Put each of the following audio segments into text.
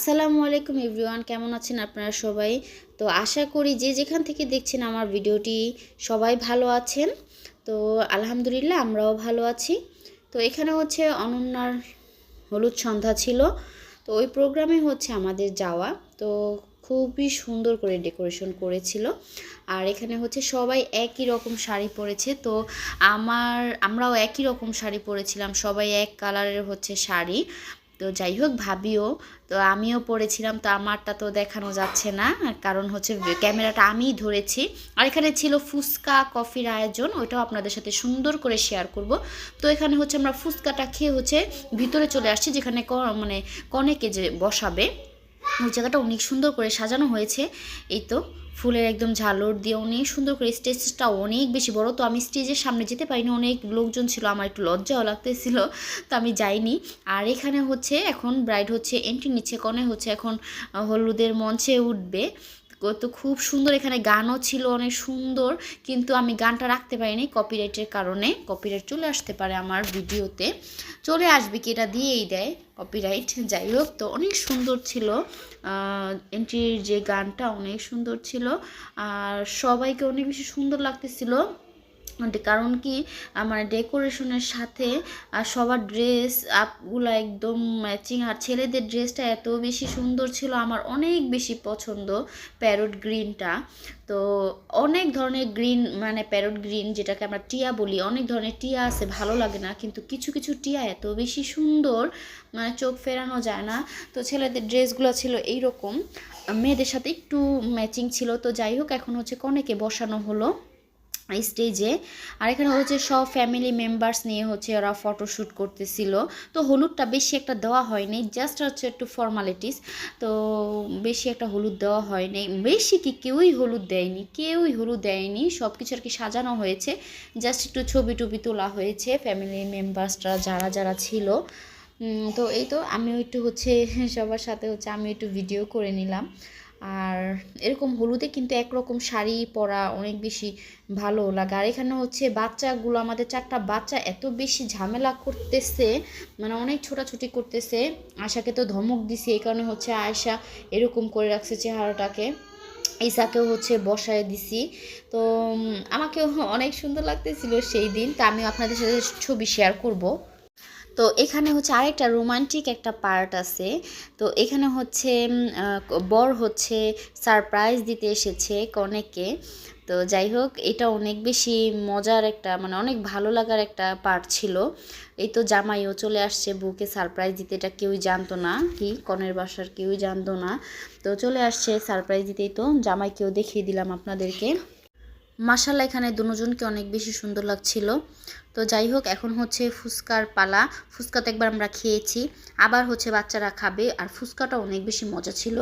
আসসালামু আলাইকুম এভরিওয়ান, কেমন আছেন আপনারা সবাই? তো আশা করি যে যেখান থেকে দেখছেন আমার ভিডিওটি সবাই ভালো আছেন। তো আলহামদুলিল্লাহ আমরাও ভালো আছি। তো এখানে হচ্ছে অনন্যার হলুদ সন্ধ্যা ছিল, তো ওই প্রোগ্রামে হচ্ছে আমাদের যাওয়া। তো খুবই সুন্দর করে ডেকোরেশন করেছিল। আর এখানে হচ্ছে সবাই একই রকম শাড়ি পরেছে। তো আমরাও একই রকম শাড়ি পরেছিলাম, সবাই এক কালারের হচ্ছে শাড়ি। তো যাই হোক, ভাবিও তো আমিও পড়েছিলাম। তো আমারটা তো দেখানো যাচ্ছে না, কারণ হচ্ছে ক্যামেরাটা আমিই ধরেছি। আর এখানে ছিল ফুচকা কফির আয়োজন, ওইটাও আপনাদের সাথে সুন্দর করে শেয়ার করব। তো এখানে হচ্ছে আমরা ফুচকাটা খেয়ে হচ্ছে ভিতরে চলে আসছি, যেখানে মানে কনেকে যে বসাবে ওই জায়গাটা অনেক সুন্দর করে সাজানো হয়েছে। এই তো ফুলের একদম ঝালর দিয়ে অনেক সুন্দর করে, স্টেজটা অনেক বেশি বড়। তো আমি স্টেজের সামনে যেতে পারিনি, অনেক লোকজন ছিল, আমার একটু লজ্জাও লাগতেছিল, তো আমি যাইনি। আর এখানে হচ্ছে এখন ব্রাইড হচ্ছে এন্ট্রি নিচ্ছে, কনে হচ্ছে এখন হলুদের মঞ্চে উঠবে। তো খুব সুন্দর, এখানে গানও ছিল অনেক সুন্দর, কিন্তু আমি গানটা রাখতে পারিনি কপিরাইটের কারণে। কপিরাইট চলে আসতে পারে আমার ভিডিওতে, চলে আসবে কি, এটা দিয়েই দেয় কপিরাইট। যাই হোক, তো অনেক সুন্দর ছিল এন্ট্রির যে গানটা, অনেক সুন্দর ছিল। আর সবাইকে অনেক বেশি সুন্দর লাগতেছিল, কারণ কি মানে ডেকোরেশনের সাথে সবার ড্রেস আপগুলো একদম ম্যাচিং। আর ছেলেদের ড্রেসটা এত বেশি সুন্দর ছিল, আমার অনেক বেশি পছন্দ প্যারট গ্রিনটা। তো অনেক ধরনের গ্রিন, মানে প্যারট গ্রিন যেটাকে আমরা টিয়া বলি, অনেক ধরনের টিয়া আছে, ভালো লাগে না, কিন্তু কিছু কিছু টিয়া এত বেশি সুন্দর, মানে চোখ ফেরানো যায় না। তো ছেলেদের ড্রেসগুলো ছিল এইরকম, মেয়েদের সাথে একটু ম্যাচিং ছিল। তো যাই হোক, এখন হচ্ছে কনেকে বসানো হলো স্টেজে। আর এখানে হচ্ছে সব ফ্যামিলি মেম্বার্স নিয়ে হচ্ছে ওরা ফটোশ্যুট করতেছিল। তো হলুদটা বেশি একটা দেওয়া হয়নি, জাস্ট হচ্ছে একটু ফর্মালিটিস। তো বেশি একটা হলুদ দেওয়া হয়নি, বেশি কি কেউই হলুদ দেয়নি, সব কিছু আর কি সাজানো হয়েছে, জাস্ট একটু ছবি টবি তোলা হয়েছে ফ্যামিলি মেম্বার্সরা যারা যারা ছিল। তো এই তো আমিও একটু হচ্ছে সবার সাথে হচ্ছে আমি একটু ভিডিও করে নিলাম। আর এরকম হলুদে কিন্তু একরকম শাড়ি পরা অনেক বেশি ভালো লাগে। আর এখানে হচ্ছে বাচ্চাগুলো, আমাদের 4টা বাচ্চা এত বেশি ঝামেলা করতেছে, মানে অনেক ছোটাছুটি করতেছে। আয়শাকে তো ধমক দিছি, এই কারণে হচ্ছে আয়শা এরকম করে রাখছে চেহারাটাকে। ইসাকেও হচ্ছে বসায় দিছি। তো আমাকেও অনেক সুন্দর লাগতেছিল সেই দিন। তা আমি আপনাদের সাথে ছবি শেয়ার করব। তো এখানে হচ্ছে আরেকটা রোমান্টিক একটা পার্ট আছে। তো এখানে হচ্ছে বর হচ্ছে সারপ্রাইজ দিতে এসেছে কনেকে। তো যাই হোক, এটা অনেক বেশি মজার একটা, মানে অনেক ভালো লাগার একটা পার্ট ছিল। এই তো জামাইও চলে আসছে বউকে সারপ্রাইজ দিতে, এটা কেউই জানতো না, কি কনের বাসার কেউই জানতো না। তো চলে আসছে সারপ্রাইজ দিতেই, তো জামাইকেও দেখিয়ে দিলাম আপনাদেরকে। মাশাআল্লাহ, এখানে দুজনকে অনেক বেশি সুন্দর লাগছিল। তো যাই হোক, এখন হচ্ছে ফুচকার পালা। ফুচকা তো একবার আমরা খেয়েছি, আবার হচ্ছে বাচ্চারা খাবে। আর ফুচকাটা অনেক বেশি মজা ছিল।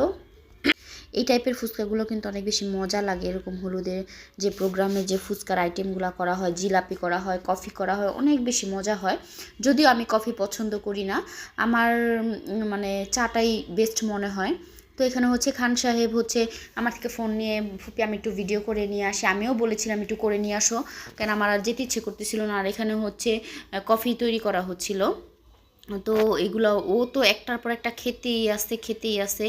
এই টাইপের ফুচকাগুলো কিন্তু অনেক বেশি মজা লাগে, এরকম হলুদের যে প্রোগ্রামে যে ফুচকার আইটেমগুলো করা হয়, জিলাপি করা হয়, কফি করা হয়, অনেক বেশি মজা হয়। যদিও আমি কফি পছন্দ করি না, আমার মানে চাটাই বেস্ট মনে হয়। তো এখানে হচ্ছে খান সাহেব হচ্ছে আমার থেকে ফোন নিয়ে, ফুপি আমি একটু ভিডিও করে নিয়ে আসি, আমিও বলেছিলাম একটু করে নিয়ে আসো, কেন আমার আর যেতে ইচ্ছে করতেছিল না। আর এখানে হচ্ছে কফি তৈরি করা হচ্ছিল। তো এগুলো ও তো একটার পর একটা খেতেই আছে।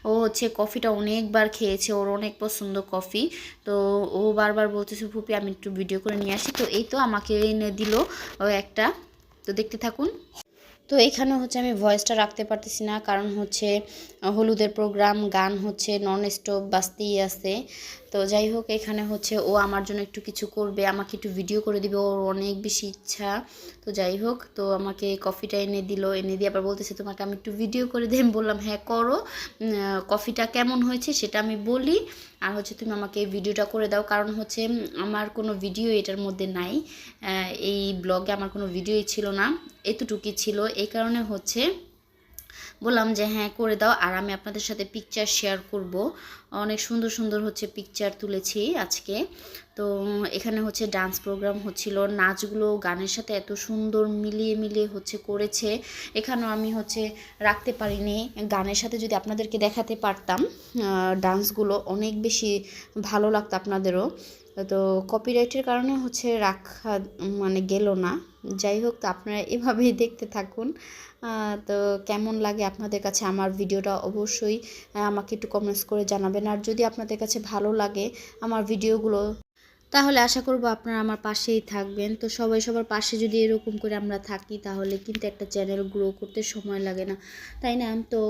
ও হচ্ছে কফিটা অনেকবার খেয়েছে, ওর অনেক পছন্দ কফি। তো ও বারবার বলতেছে ফুপি আমি একটু ভিডিও করে নিয়ে আসি। তো এই তো আমাকে এনে দিল ও একটা, তো দেখতে থাকুন। তো এখানে হচ্ছে আমি ভয়েসটা রাখতে পারতেছি না, কারণ হচ্ছে হলুদের প্রোগ্রাম, গান হচ্ছে নন স্টপ বাজতেই আছে। তো যাই হোক, এখানে হচ্ছে ও আমার জন্য একটু কিছু করবে, আমাকে একটু ভিডিও করে দিবে, ওর অনেক বেশি ইচ্ছা। তো যাই হোক, তো আমাকে কফিটা এনে দিল, এনে দিয়ে আবার বলতেছে তোমাকে আমি একটু ভিডিও করে দিই। আমি বললাম হ্যাঁ করো, কফিটা কেমন হয়েছে সেটা আমি বলি, আর হচ্ছে তুমি আমাকে ভিডিওটা করে দাও। কারণ হচ্ছে আমার কোনো ভিডিও এটার মধ্যে নাই, এই ব্লগে আমার কোনো ভিডিওই ছিল না, এতটুকুই ছিল। এই কারণে হচ্ছে বললাম যে হ্যাঁ করে দাও, আর আমি আপনাদের সাথে পিকচার শেয়ার করব। অনেক সুন্দর সুন্দর হচ্ছে পিকচার তুলেছি আজকে। তো এখানে হচ্ছে ডান্স প্রোগ্রাম হচ্ছিল, নাচগুলো গানের সাথে এত সুন্দর মিলিয়ে মিলিয়ে হচ্ছে করেছে। এখানেও আমি হচ্ছে রাখতে পারিনি, গানের সাথে যদি আপনাদেরকে দেখাতে পারতাম ডান্সগুলো অনেক বেশি ভালো লাগতো আপনাদেরও। তো কপিরাইটের কারণে হচ্ছে রাখা মানে গেল না। যাই হোক, তো আপনারা এভাবেই দেখতে থাকুন। তো কেমন লাগে আপনাদের কাছে আমার ভিডিওটা অবশ্যই আমাকে একটু কমেন্টস করে জানাবেন। আর যদি আপনাদের কাছে ভালো লাগে আমার ভিডিওগুলো, তাহলে আশা করব আপনারা আমার পাশেই থাকবেন। তো সবাই সবার পাশে যদি এরকম করে আমরা থাকি তাহলে কিন্তু একটা চ্যানেল গ্রো করতে সময় লাগে না, তাই না? তো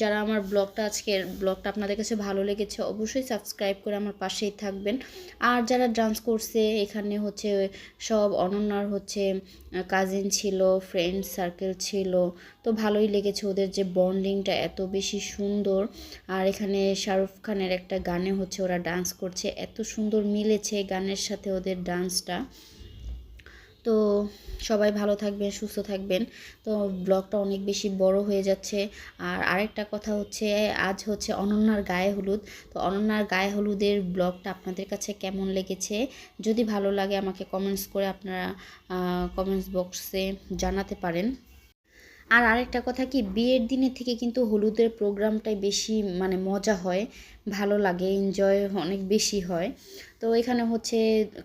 যারা আমার আজকের ব্লগটা আপনাদের কাছে ভালো লেগেছে অবশ্যই সাবস্ক্রাইব করে আমার পাশেই থাকবেন। আর যারা ডান্স করছে এখানে হচ্ছে সব অনন্যার হচ্ছে কাজিন ছিল, ফ্রেন্ড সার্কেল ছিল। তো ভালোই লেগেছে, ওদের যে বন্ডিংটা এত বেশি সুন্দর। আর এখানে শাহরুখ খানের একটা গানে হচ্ছে ওরা ডান্স করছে, এত সুন্দর মিলেছে গানের সাথে ওদের ডান্সটা। তো সবাই ভালো থাকবেন, সুস্থ থাকবেন। তো ব্লগটা অনেক বেশি বড় হয়ে যাচ্ছে। আর আরেকটা কথা হচ্ছে, আজ হচ্ছে অনন্যার গায়ে হলুদ। তো অনন্যার গায়ে হলুদের ব্লগটা আপনাদের কাছে কেমন লেগেছে যদি ভালো লাগে আমাকে কমেন্টস করে আপনারা কমেন্টস বক্সে জানাতে পারেন। আর আরেকটা কথা কি, বিয়ের দিনের থেকে কিন্তু হলুদের প্রোগ্রামটাই বেশি মানে মজা হয়, ভালো লাগে, এনজয় অনেক বেশি হয়। তো এখানে হচ্ছে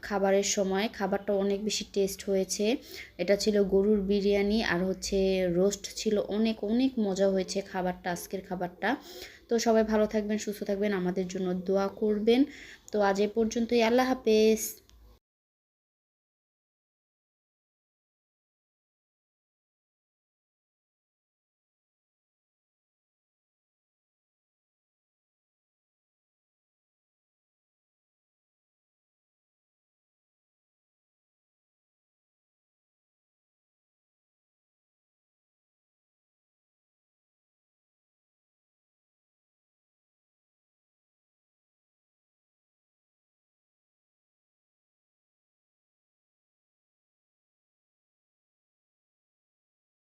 খাবারের সময় খাবারটা অনেক বেশি টেস্ট হয়েছে। এটা ছিল গরুর বিরিয়ানি আর হচ্ছে রোস্ট ছিল, অনেক অনেক মজা হয়েছে খাবারটা, আজকের খাবারটা। তো সবাই ভালো থাকবেন, সুস্থ থাকবেন, আমাদের জন্য দোয়া করবেন। তো আজ এ পর্যন্তই, আল্লাহ হাফেজ।